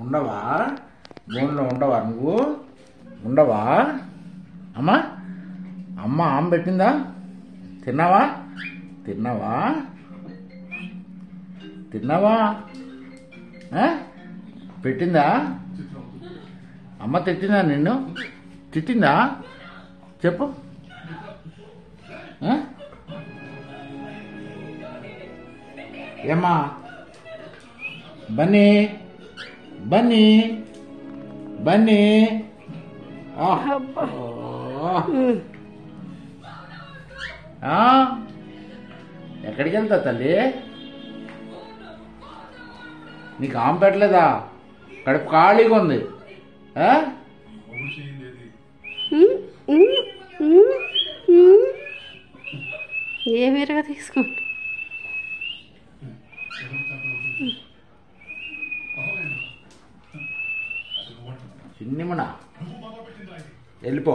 ఉండవా? బోన్లో ఉండవా నువ్వు? ఉండవా? అమ్మా అమ్మ ఆమె పెట్టిందా? తిన్నావా? తిన్నావా? తిన్నావా? పెట్టిందా? అమ్మ తిట్టిందా నిన్ను? తిట్టిందా? చెప్పు. ఏమ్మా బన్నీ బన్నీ బన్నీ ఎక్కడికి వెళ్తా తల్లి? నీకు ఆమె పెట్టలేదా? కడుపు ఖాళీగా ఉంది. ఏ మీరుగా తీసుకోండి. చిన్నిమన వెళ్ళిపో.